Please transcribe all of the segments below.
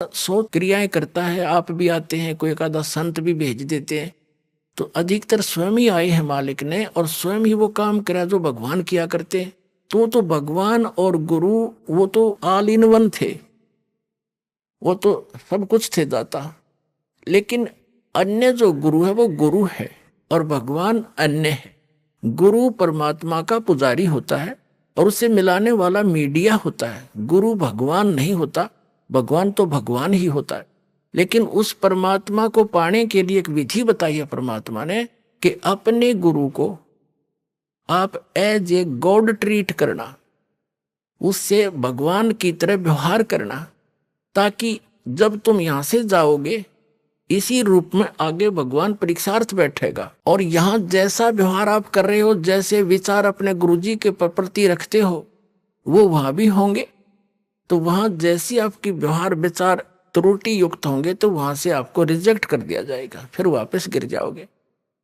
100 क्रियाएं करता है, आप भी आते हैं, कोई एक आधा संत भी भेज देते हैं, तो अधिकतर स्वयं ही आए हैं मालिक ने और स्वयं ही वो काम करा जो भगवान किया करते हैं। तो भगवान और गुरु वो तो ऑल इन वन थे, वो तो सब कुछ थे दाता। लेकिन अन्य जो गुरु है वो गुरु है और भगवान अन्य है। गुरु परमात्मा का पुजारी होता है और उसे मिलाने वाला मीडिया होता है। गुरु भगवान नहीं होता, भगवान तो भगवान ही होता है। लेकिन उस परमात्मा को पाने के लिए एक विधि बताई है परमात्मा ने कि अपने गुरु को आप एज ए गॉड ट्रीट करना, उससे भगवान की तरह व्यवहार करना, ताकि जब तुम यहां से जाओगे इसी रूप में आगे भगवान परीक्षार्थ बैठेगा और यहां जैसा व्यवहार आप कर रहे हो, जैसे विचार अपने गुरुजी के प्रति रखते हो, वो वहां भी होंगे। तो वहां जैसी आपकी व्यवहार विचार त्रुटि युक्त होंगे तो वहां से आपको रिजेक्ट कर दिया जाएगा, फिर वापस गिर जाओगे।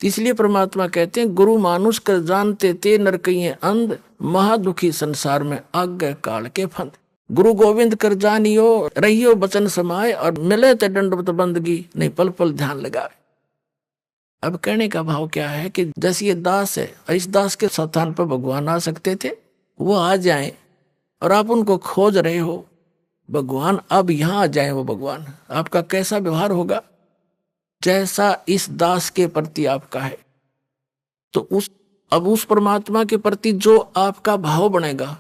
इसलिए परमात्मा कहते हैं गुरु मानुष कर जानते ते नरकइये अंध, महादुखी संसार में आज्ञा काल के फंद। गुरु गोविंद कर जानियो रहियो बचन समाए और मिले ते दंडवत बंदगी नहीं पल पल ध्यान लगाए। अब कहने का भाव क्या है कि जैसे ये दास है, इस दास के स्थान पर भगवान आ सकते थे, वो आ जाए और आप उनको खोज रहे हो, भगवान अब यहां आ जाए। वो भगवान आपका कैसा व्यवहार होगा, जैसा इस दास के प्रति आपका है, तो उस परमात्मा के प्रति जो आपका भाव बनेगा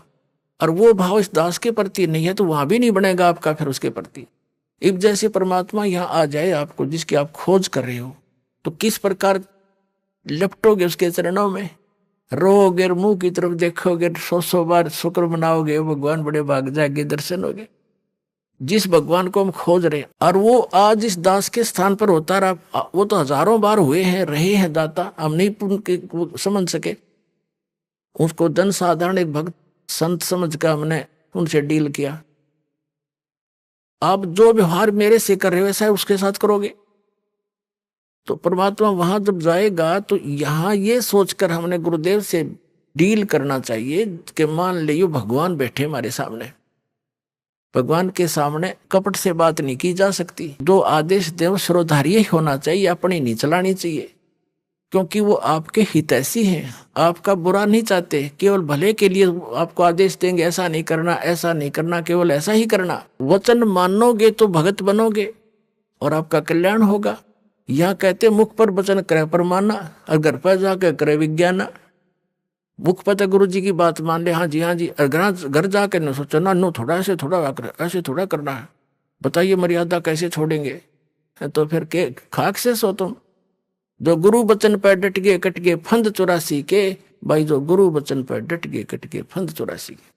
और वो भाव इस दास के प्रति नहीं है तो वहां भी नहीं बनेगा आपका फिर उसके प्रति। अब जैसे परमात्मा यहां आ जाए आपको, जिसकी आप खोज कर रहे हो, तो किस प्रकार लपटोगे उसके चरणों में, रोगे, मुंह की तरफ देखोगे, 100 बार शुक्र मनाओगे, भगवान बड़े भाग जाएंगे, दर्शन होगे। जिस भगवान को हम खोज रहे हैं और वो आज इस दास के स्थान पर होता रहा, वो तो हजारों बार हुए हैं, रहे हैं दाता, हम नहीं समझ सके। उसको जन साधारण एक भक्त संत समझ कर हमने उनसे डील किया। आप जो व्यवहार मेरे से कर रहे हो वैसा उसके साथ करोगे। तो परमात्मा वहां जब जाएगा तो यहां ये सोचकर हमने गुरुदेव से डील करना चाहिए कि मान लियो भगवान बैठे हमारे सामने, भगवान के सामने कपट से बात नहीं की जा सकती। जो आदेश देव श्रोधार्य ही होना चाहिए, अपनी नहीं चलानी चाहिए, क्योंकि वो आपके हितैषी हैं, आपका बुरा नहीं चाहते, केवल भले के लिए आपको आदेश देंगे, ऐसा नहीं करना, ऐसा नहीं करना, केवल ऐसा ही करना। वचन मानोगे तो भगत बनोगे और आपका कल्याण होगा। यहाँ कहते मुख पर वचन करे पर माना और घर पर जाकर करे विज्ञाना। मुख पर गुरु जी की बात मान ले, हाँ जी हाँ जी, और घर जाकर न सोचो ना, नो थोड़ा ऐसे थोड़ा करना है, बताइए मर्यादा कैसे छोड़ेंगे। तो फिर के खाक से सो तुम। जो गुरु वचन पर डट गए कट गए फंद 84 के, भाई जो गुरु वचन पर डट गए कट गए फंद 84 के।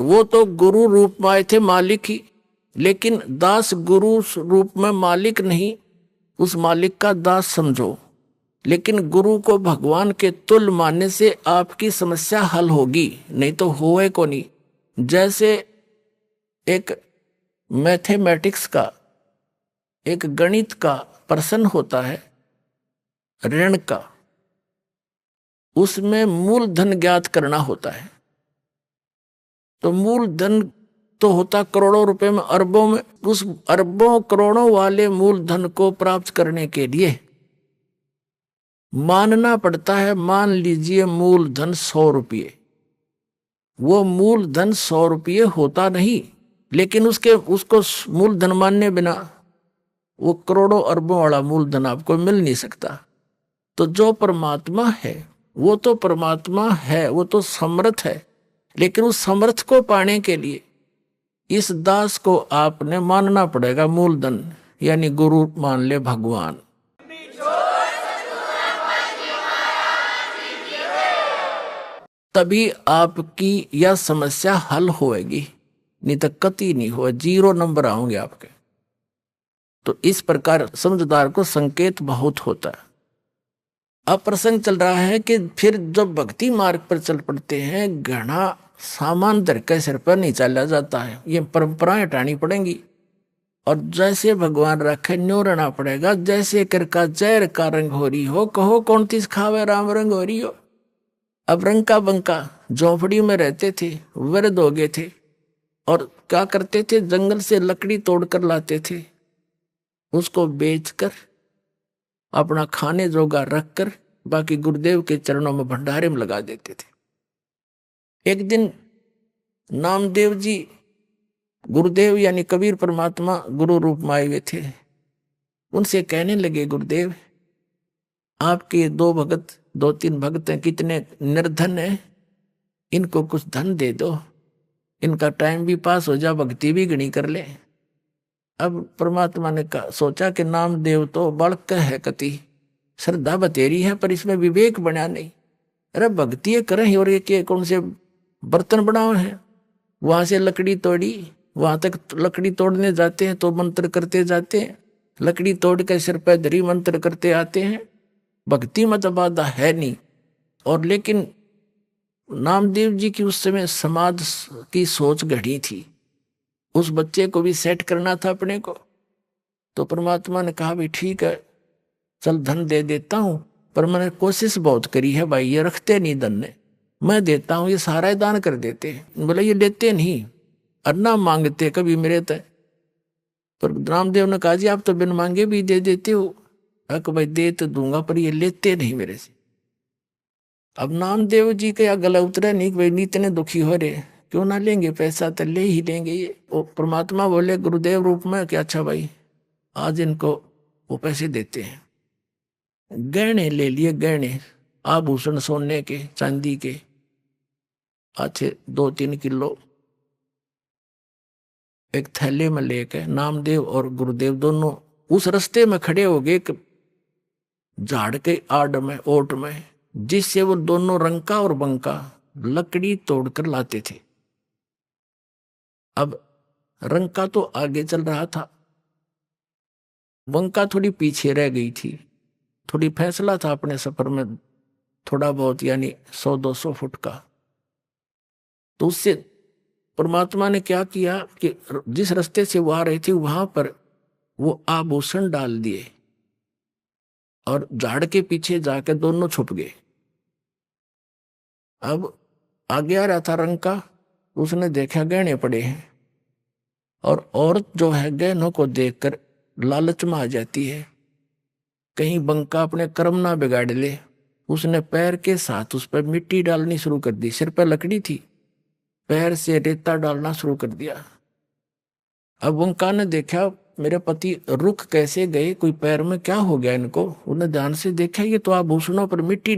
वो तो गुरु रूप में आए थे मालिक ही, लेकिन दास गुरु रूप में मालिक नहीं, उस मालिक का दास समझो। लेकिन गुरु को भगवान के तुल्य मानने से आपकी समस्या हल होगी, नहीं तो होए को नहीं। जैसे एक मैथमेटिक्स का, एक गणित का प्रश्न होता है ऋण का, उसमें मूलधन ज्ञात करना होता है। तो मूलधन तो होता करोड़ों रुपए में, अरबों में। उस अरबों करोड़ों वाले मूलधन को प्राप्त करने के लिए मानना पड़ता है, मान लीजिए मूलधन 100 रुपये। वो मूलधन 100 रुपये होता नहीं, लेकिन उसको मूलधन मानने बिना वो करोड़ों अरबों वाला मूलधन आपको मिल नहीं सकता। तो जो परमात्मा है वो तो परमात्मा है, वो तो समर्थ है, लेकिन उस समर्थ को पाने के लिए इस दास को आपने मानना पड़ेगा मूलधन, यानी गुरु मान ले भगवान। तभी आपकी यह समस्या हल होएगी, नहीं तो कति नहीं हो, 0 नंबर आओगे आपके। तो इस प्रकार समझदार को संकेत बहुत होता है। अब प्रसंग चल रहा है कि फिर जब भक्ति मार्ग पर चल पड़ते हैं, घना सामान धर के सिर पर नहीं चला जाता है, ये परंपराएं हटानी पड़ेंगी। और जैसे भगवान रखे न्यो रहना पड़ेगा। जैसे कर का जहर का रंग हो रही हो, कहो कौन तीस खावे राम रंग हो रही हो। अब रंका बंका झोपड़ी में रहते थे, वृद्ध हो गए थे, और क्या करते थे, जंगल से लकड़ी तोड़कर लाते थे, उसको बेचकर अपना खाने जोगा रखकर बाकी गुरुदेव के चरणों में भंडारे में लगा देते थे। एक दिन नामदेव जी गुरुदेव यानी कबीर परमात्मा गुरु रूप में आए हुए थे, उनसे कहने लगे, गुरुदेव आपके दो भगत, दो तीन भगत हैं, कितने निर्धन हैं, इनको कुछ धन दे दो, इनका टाइम भी पास हो जा, भक्ति भी गणी कर ले। अब परमात्मा ने सोचा कि नामदेव तो बालक है, कति श्रद्धा बतेरी है, पर इसमें विवेक बना नहीं। अरे भक्ति करें और ये कौन से बर्तन बनाओ है। वहां से लकड़ी तोड़ी, वहां तक लकड़ी तोड़ने जाते हैं तो मंत्र करते जाते हैं, लकड़ी तोड़ के सिर पर धरी मंत्र करते आते हैं, भक्ति मत बाधा है नहीं। और लेकिन नामदेव जी की उस समय समाज की सोच घड़ी थी, उस बच्चे को भी सेट करना था अपने को। तो परमात्मा ने कहा, भाई ठीक है, चल धन दे देता हूं, पर मैंने कोशिश बहुत करी है भाई, ये रखते नहीं धन ने, मैं देता हूं, ये सारा दान कर देते। बोले ये लेते नहीं, अन्ना मांगते कभी मेरे तय। पर रामदेव ने कहा, जी आप तो बिन मांगे भी दे देते हो। भाई दे तो दूंगा, पर ये लेते नहीं मेरे से। अब नामदेव जी का गला उतरा नहीं, भाई इतने दुखी हो रहे, क्यों ना लेंगे पैसा, तो ले ही लेंगे ये। वो परमात्मा बोले गुरुदेव रूप में कि अच्छा भाई आज इनको वो पैसे देते हैं। गहने ले लिए, गहने आभूषण सोने के चांदी के अच्छे 2-3 किलो एक थैले में लेके नामदेव और गुरुदेव दोनों उस रास्ते में खड़े हो गए, झाड़ के आड़ में, ओट में, जिससे वो दोनों रंका और बंका लकड़ी तोड़कर लाते थे। अब रंका तो आगे चल रहा था, बंका थोड़ी पीछे रह गई थी। थोड़ी फैसला था अपने सफर में, थोड़ा बहुत यानी 100-200 फुट का। तो उससे परमात्मा ने क्या किया कि जिस रास्ते से वो आ रही थी वहां पर वो आभूषण डाल दिए और झाड़ के पीछे जाकर दोनों छुप गए। अब आगे आ रहा था रंका, उसने देखा गहने पड़े हैं, और औरत जो है गहनों को देखकर लालच में आ जाती है, कहीं बंका अपने कर्म ना बिगाड़ ले। उसने पैर के साथ उस पर मिट्टी डालनी शुरू कर दी, सिर पर लकड़ी थी, पैर से रेता डालना शुरू कर दिया। अब बंका ने देखा मेरे पति रुक कैसे गए, कोई पैर में क्या हो गया इनको। उन्हें ध्यान से देखा, ये तो आभूषणों पर मिट्टी